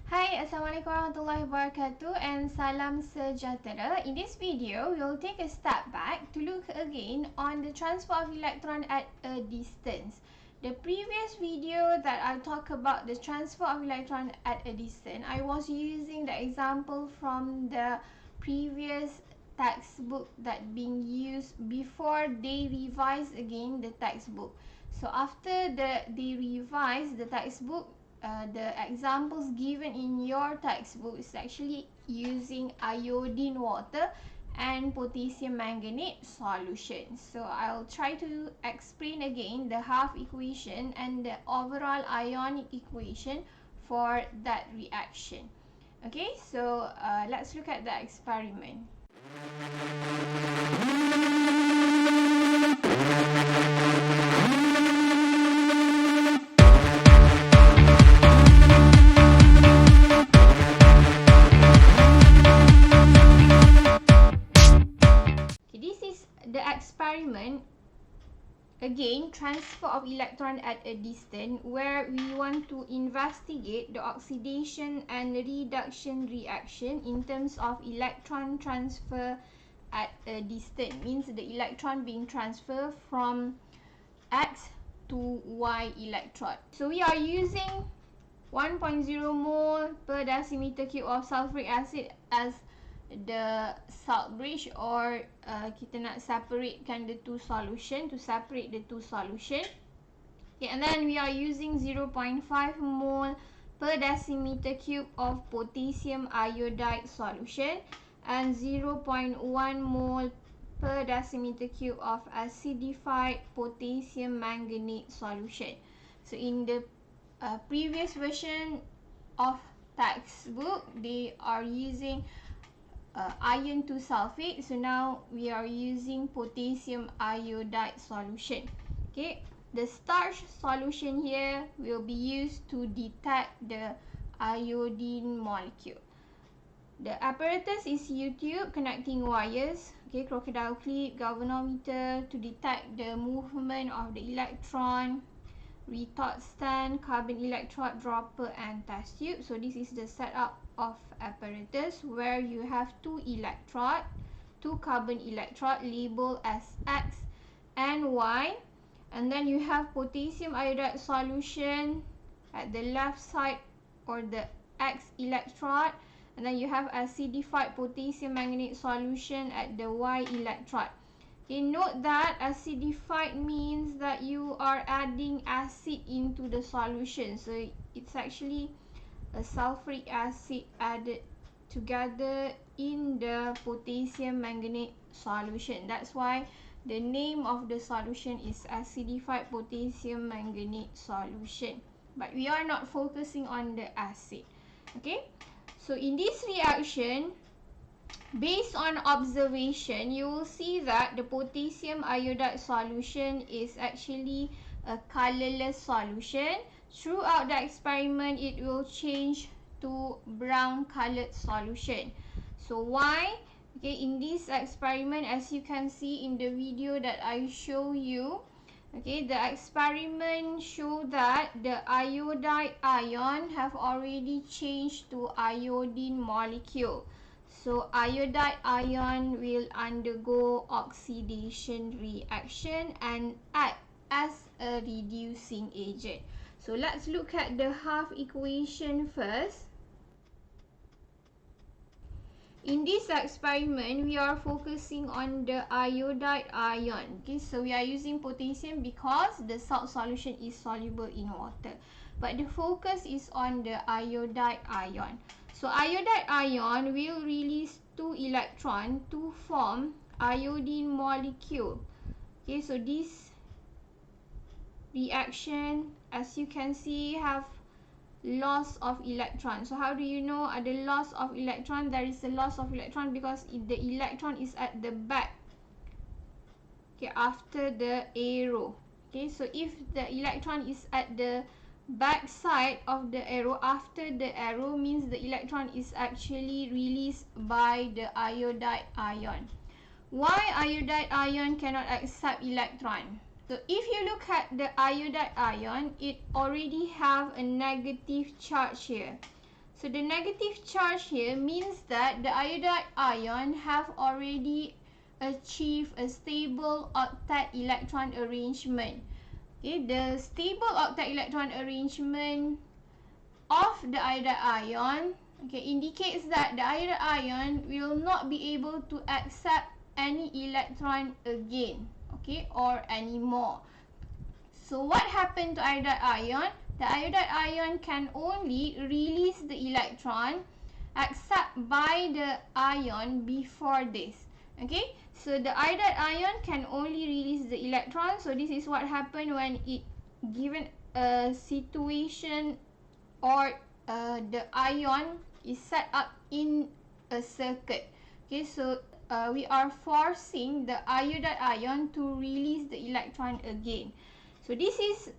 Hai, Assalamualaikum warahmatullahi wabarakatuh and salam sejahtera. In this video, we'll take a step back to look again on the transfer of electron at a distance. The previous video that I talked about the transfer of electron at a distance, I was using the example from the previous textbook that being used before they revise again the textbook. So after they revise the textbook, the examples given in your textbook is actually using iodine water and potassium manganate solution. So I'll try to explain again the half equation and the overall ionic equation for that reaction. Okay, so let's look at the experiment. Experiment again, transfer of electron at a distance, where we want to investigate the oxidation and reduction reaction in terms of electron transfer at a distance. Means the electron being transferred from X to Y electrode. So we are using 1.0 mole per decimeter cube of sulfuric acid as the salt bridge, or kita nak separatekan the two solution, to separate the two solution. Okay, and then we are using 0.5 mole per decimeter cube of potassium iodide solution and 0.1 mole per decimeter cube of acidified potassium manganate solution. So in the previous version of textbook, they are using iron 2 sulfate. So now we are using potassium iodide solution. Okay, the starch solution here will be used to detect the iodine molecule. The apparatus is U-tube, connecting wires, okay, crocodile clip, galvanometer to detect the movement of the electron, retort stand, carbon electrode dropper and test tube. So this is the setup of apparatus, where you have two carbon electrode labeled as X and Y, and then you have potassium iodide solution at the left side, or the X electrode, and then you have acidified potassium manganate solution at the Y electrode. Okay, note that acidified means that you are adding acid into the solution. So it's actually a sulfuric acid added together in the potassium manganate solution. That's why the name of the solution is acidified potassium manganate solution. But we are not focusing on the acid. Okay, so in this reaction, based on observation, you will see that the potassium iodide solution is actually a colorless solution. Throughout the experiment, it will change to brown colored solution. So why? Okay, in this experiment, as you can see in the video that I show you, okay, the experiment show that the iodide ion have already changed to iodine molecule. So iodide ion will undergo oxidation reaction and act as a reducing agent. So let's look at the half equation first. In this experiment, we are focusing on the iodide ion. Okay, so we are using potassium because the salt solution is soluble in water. But the focus is on the iodide ion. So iodide ion will release two electrons to form iodine molecule. Okay, so this reaction, as you can see, have loss of electron. So how do you know ada loss of electron? There is a loss of electron because the electron is at the back, okay, after the arrow. Okay, so if the electron is at the back side of the arrow, after the arrow, means the electron is actually released by the iodide ion. Why iodide ion cannot accept electron? So if you look at the iodide ion, it already have a negative charge here. So the negative charge here means that the iodide ion have already achieved a stable octet electron arrangement. Okay, the stable octet electron arrangement of the iodide ion, okay, indicates that the iodide ion will not be able to accept any electron again, okay, or any more. So what happened to iodide ion? The iodide ion can only release the electron except by the ion before this. Okay, so the iodide ion can only release the electron. So this is what happened when it given a situation or the ion is set up in a circuit. Okay, so we are forcing the iodide ion to release the electron again. So this is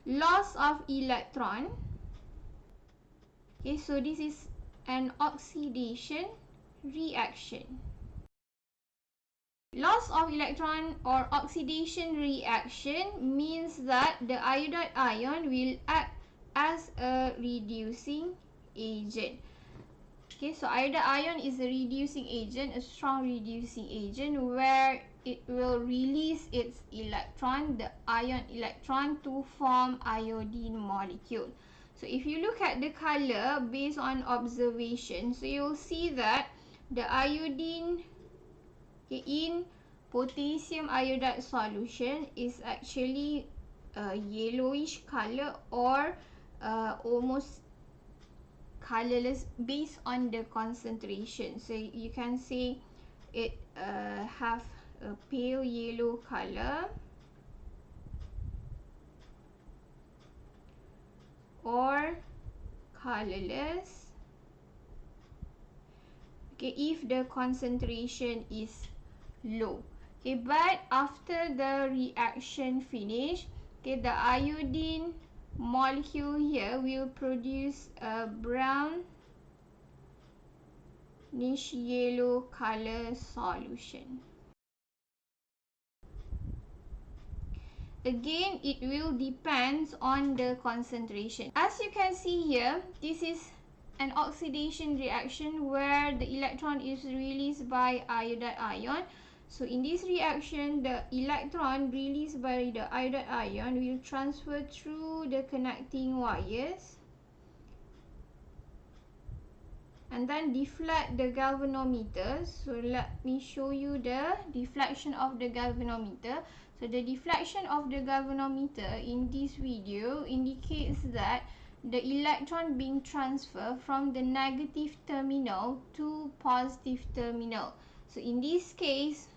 loss of electron. Okay, so this is an oxidation reaction. Loss of electron or oxidation reaction means that the iodide ion will act as a reducing agent. Okay, so iodide ion is a reducing agent, a strong reducing agent, where it will release its electron, the ion electron, to form iodine molecule. So if you look at the color based on observation, so you will see that the iodine, okay, in potassium iodide solution is actually a yellowish color or almost colorless based on the concentration. So you can say it have a pale yellow color or colorless, okay, if the concentration is low. Okay, but after the reaction finish, okay, the iodine molecule here will produce a brownish yellow color solution. Again, it will depend on the concentration. As you can see here, this is an oxidation reaction where the electron is released by iodide ion. So in this reaction, the electron released by the iodide ion will transfer through the connecting wires and then deflect the galvanometer. So let me show you the deflection of the galvanometer. So the deflection of the galvanometer in this video indicates that the electron being transferred from the negative terminal to positive terminal. So in this case,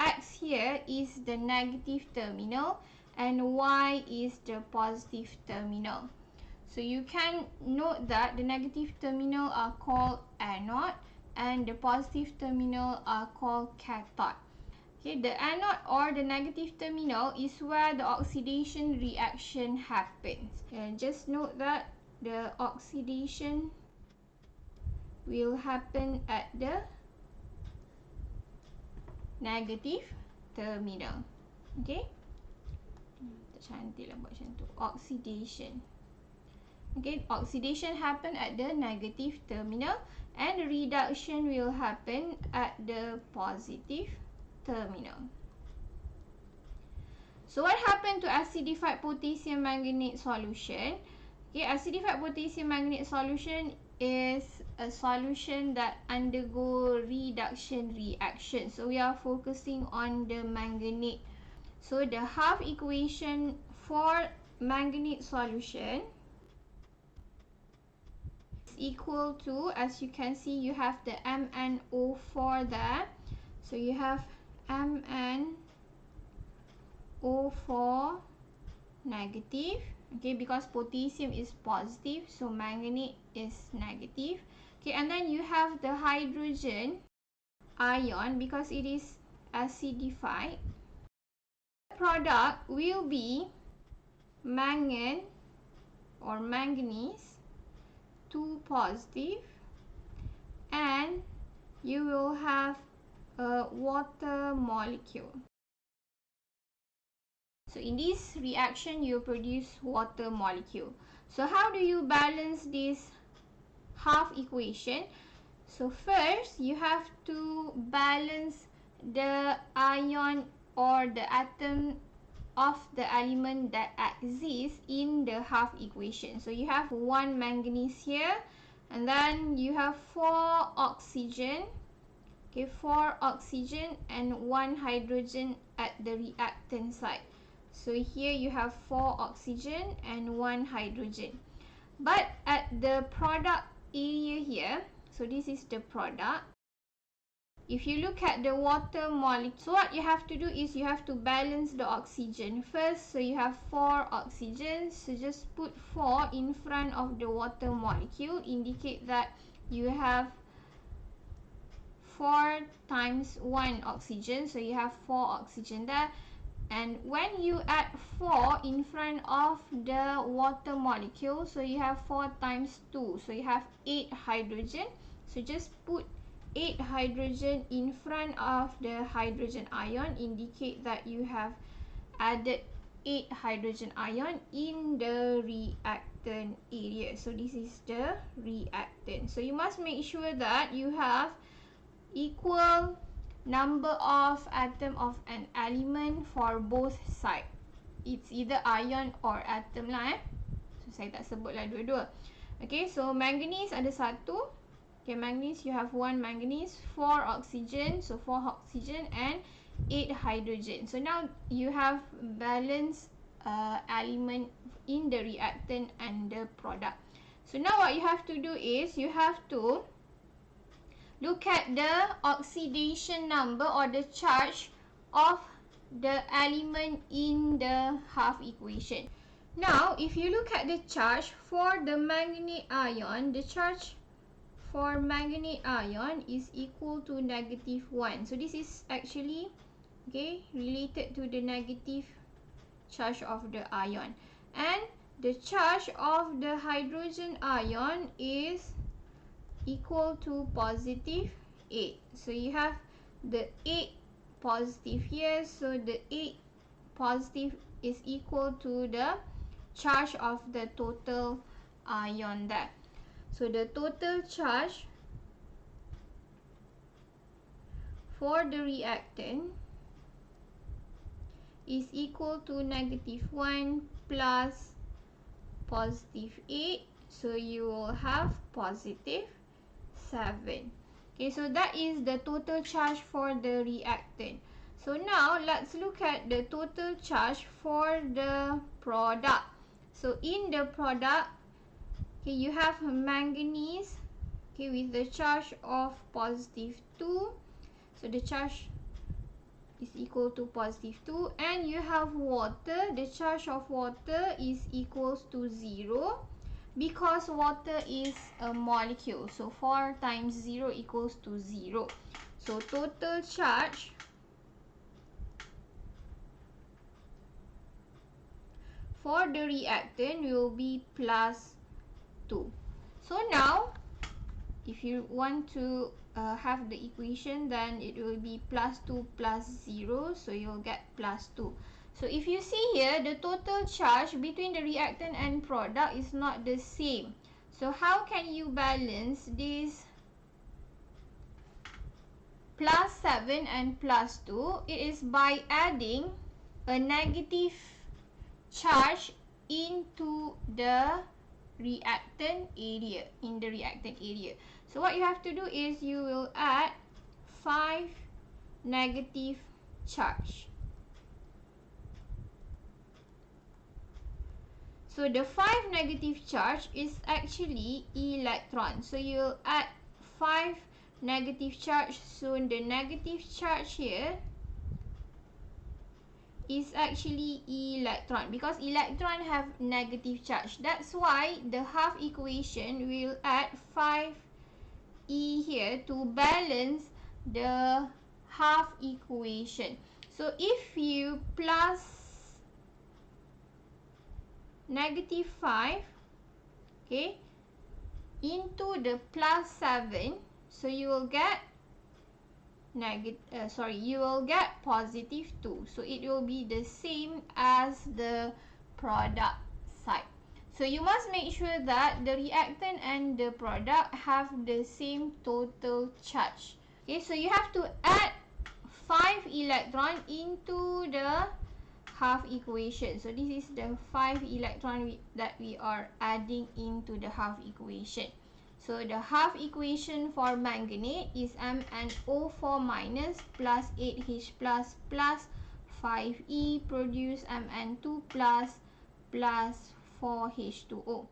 X here is the negative terminal and Y is the positive terminal. So you can note that the negative terminal are called anode and the positive terminal are called cathode. Okay, the anode or the negative terminal is where the oxidation reaction happens. And just note that the oxidation will happen at the negative terminal. Okay, cantik lah buat macam tu. Oxidation. Okay, oxidation happen at the negative terminal and reduction will happen at the positive terminal. So what happened to acidified potassium manganate solution? Okay, acidified potassium manganate solution is a solution that undergo reduction reaction. So we are focusing on the manganate. So the half equation for manganate solution is equal to, as you can see, you have the MnO4 there. So you have MnO4 negative. Okay, because potassium is positive, so manganate is negative. Okay, and then you have the hydrogen ion because it is acidified. The product will be mangan or manganese 2 positive, and you will have a water molecule. So in this reaction, you produce water molecule. So how do you balance this half equation. So first you have to balance the ion or the atom of the element that exists in the half equation. So you have one manganese here, and then you have 4 oxygen, okay, 4 oxygen and 1 hydrogen at the reactant side. So here you have 4 oxygen and 1 hydrogen. But at the product area here, so this is the product. If you look at the water molecule, so what you have to do is you have to balance the oxygen first. So you have 4 oxygen, so just put 4 in front of the water molecule, indicate that you have 4 times 1 oxygen, so you have 4 oxygen there. And when you add 4 in front of the water molecule, so you have 4 times 2, so you have 8 hydrogen. So just put 8 hydrogen in front of the hydrogen ion, indicate that you have added 8 hydrogen ion in the reactant area. So this is the reactant. So you must make sure that you have equal number of atom of an element for both side. It's either ion or atom lah So saya tak sebut lah dua-dua. Okay, so manganese ada 1. Okay, manganese, you have 1 manganese, 4 oxygen, so 4 oxygen and 8 hydrogen. So now you have balanced element in the reactant and the product. So now what you have to do is you have to look at the oxidation number or the charge of the element in the half equation. Now, if you look at the charge for the manganate ion, the charge for manganate ion is equal to -1. So this is actually related to the negative charge of the ion. And the charge of the hydrogen ion is equal to +8. So you have the 8 positive here, so the 8 positive is equal to the charge of the total ion there. So the total charge for the reactant is equal to -1 plus +8, so you will have +7. Okay, so that is the total charge for the reactant. So now let's look at the total charge for the product. So in the product, okay, you have manganese, okay, with the charge of +2. So the charge is equal to +2, and you have water. The charge of water is equals to 0 because water is a molecule. So 4 times 0 equals to 0. So total charge for the reactant will be +2. So now, if you want to have the equation, then it will be +2 plus 0, so you'll get +2. So if you see here, the total charge between the reactant and product is not the same. So how can you balance this +7 and +2? It is by adding a negative charge into the reactant area, So what you have to do is you will add 5 negative charge. So the 5 negative charge is actually electron. So you will add 5 negative charge. So the negative charge here is actually electron, because electron have negative charge. That's why the half equation will add 5e here to balance the half equation. So if you plus -5, okay, into the +7, so you will get you will get +2. So it will be the same as the product side. So you must make sure that the reactant and the product have the same total charge. Okay, so you have to add 5 electron into the half equation. So this is the 5 electron that we are adding into the half equation. So the half equation for manganate is MnO4 minus plus 8H plus 5E produce Mn2 plus 4H2O.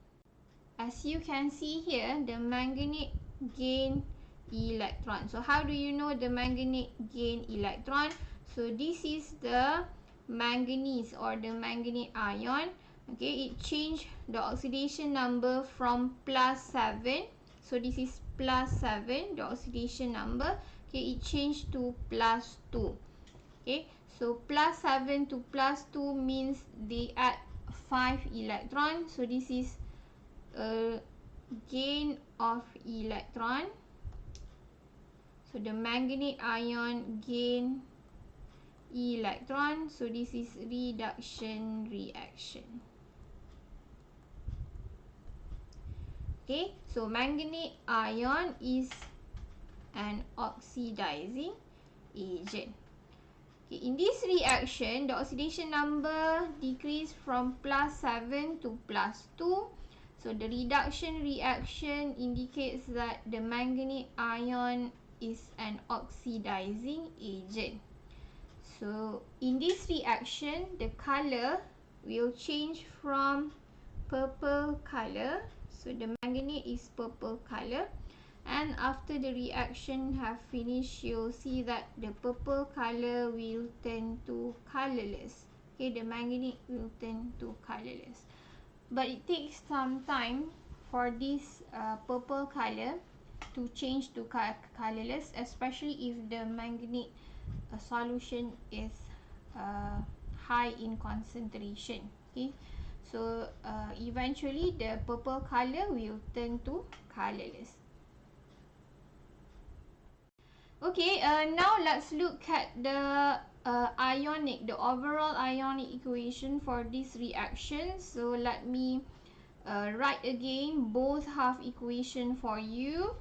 As you can see here, the manganate gain electron. So how do you know the manganate gain electron? So this is the manganese or the manganate ion. Okay, it changed the oxidation number from +7. So this is +7, the oxidation number. Okay, it changed to +2. Okay, so +7 to +2 means they add 5 electrons. So this is a gain of electron. So the manganate ion gain electron. So this is reduction reaction. Okay, so manganate ion is an oxidizing agent. Okay, in this reaction, the oxidation number decreased from +7 to +2. So the reduction reaction indicates that the manganate ion is an oxidizing agent. So in this reaction, the color will change from purple color. So the manganate is purple color. And after the reaction have finished, you'll see that the purple color will turn to colorless. Okay, the manganate will turn to colorless. But it takes some time for this purple color to change to colorless, especially if the manganate solution is high in concentration. Okay, so eventually the purple color will turn to colorless. Okay, now let's look at the ionic, the overall ionic equation for this reaction. So let me write again both half equation for you.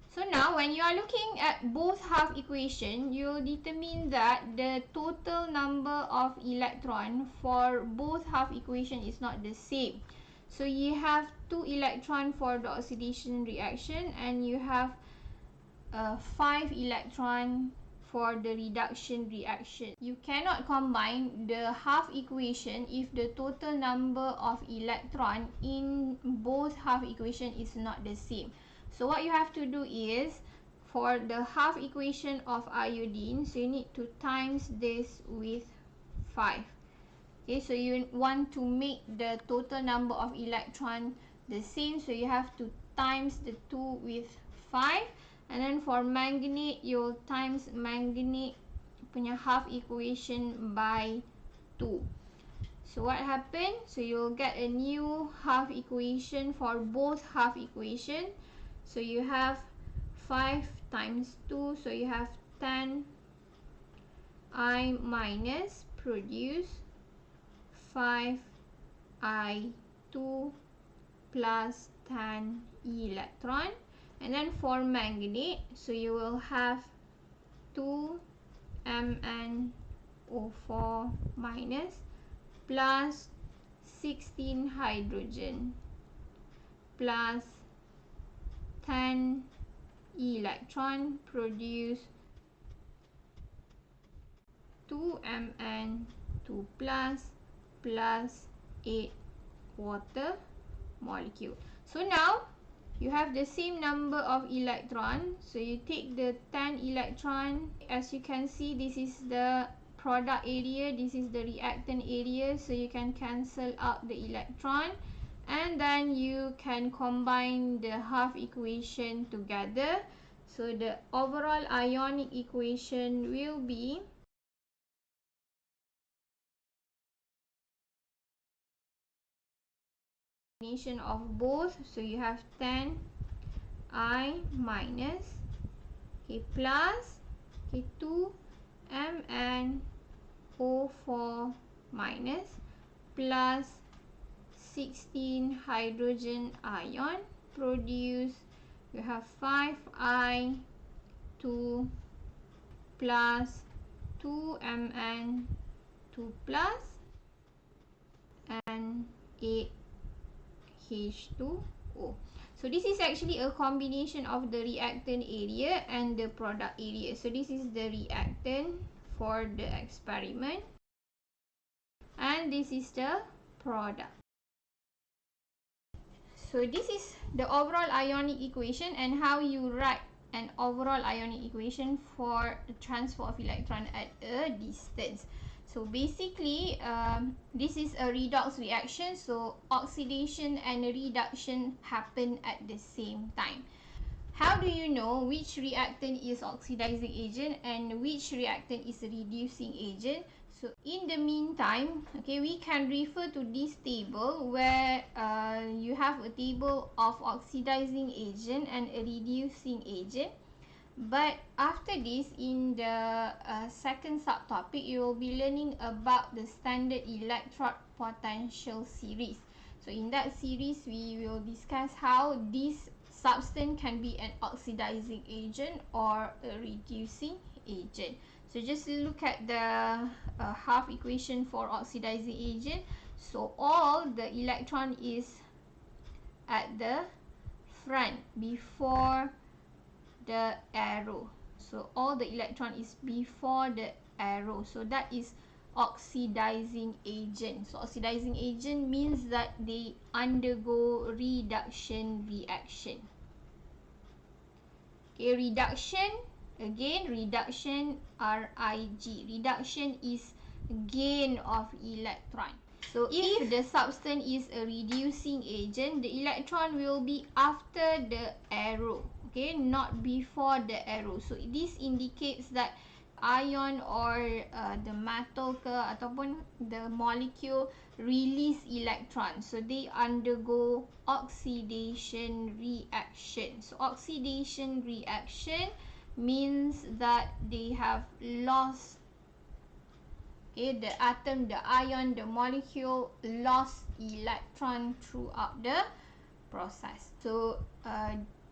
So now when you are looking at both half equation, you'll determine that the total number of electron for both half equation is not the same. So you have 2 electron for the oxidation reaction and you have 5 electron for the reduction reaction. You cannot combine the half equation if the total number of electron in both half equation is not the same. So what you have to do is, for the half equation of iodine, so you need to times this with 5. Okay, so you want to make the total number of electron the same, so you have to times the 2 with 5. And then for manganate, you'll times manganate punya half equation by 2. So what happened? So you'll get a new half equation for both half equation. So you have 5 times 2, so you have 10 I minus produce 5 I2 plus 10 electron. And then for manganate, so you will have 2 MnO4 minus plus 16 hydrogen plus 10 electron produce 2 Mn2 plus 8 water molecule. So now you have the same number of electron. So you take the 10 electron. As you can see, this is the product area, this is the reactant area. So you can cancel out the electron. And then you can combine the half equation together. So the overall ionic equation will be combination of both. So you have 10 I minus plus 2 MnO4 minus plus 16 hydrogen ion, produce, you have 5I 2 plus 2Mn 2 plus and 8H2O. So this is actually a combination of the reactant area and the product area. So this is the reactant for the experiment and this is the product. So this is the overall ionic equation and how you write an overall ionic equation for the transfer of electron at a distance. So basically, this is a redox reaction. So oxidation and reduction happen at the same time. How do you know which reactant is oxidizing agent and which reactant is reducing agent? So in the meantime, okay, we can refer to this table where you have a table of oxidizing agent and a reducing agent. But after this, in the second subtopic, you will be learning about the standard electrode potential series. So in that series, we will discuss how this substance can be an oxidizing agent or a reducing agent. So just look at the half equation for oxidizing agent. So all the electron is at the front before the arrow. So all the electron is before the arrow. So that is oxidizing agent. So oxidizing agent means that they undergo reduction reaction. Okay, reduction, again reduction RIG. Reduction is gain of electron. So if the substance is a reducing agent, the electron will be after the arrow, okay, not before the arrow. So this indicates that ion or the metal ke ataupun the molecule release electron. So they undergo oxidation reaction. So oxidation reaction means that they have lost, okay, the atom, the ion, the molecule lost electron throughout the process. So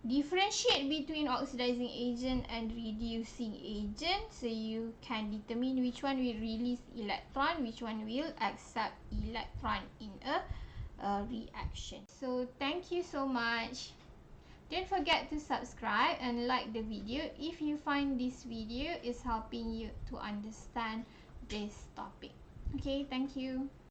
differentiate between oxidizing agent and reducing agent. So you can determine which one will release electron, which one will accept electron in a reaction. So thank you so much. Don't forget to subscribe and like the video if you find this video is helping you to understand this topic. Okay, thank you.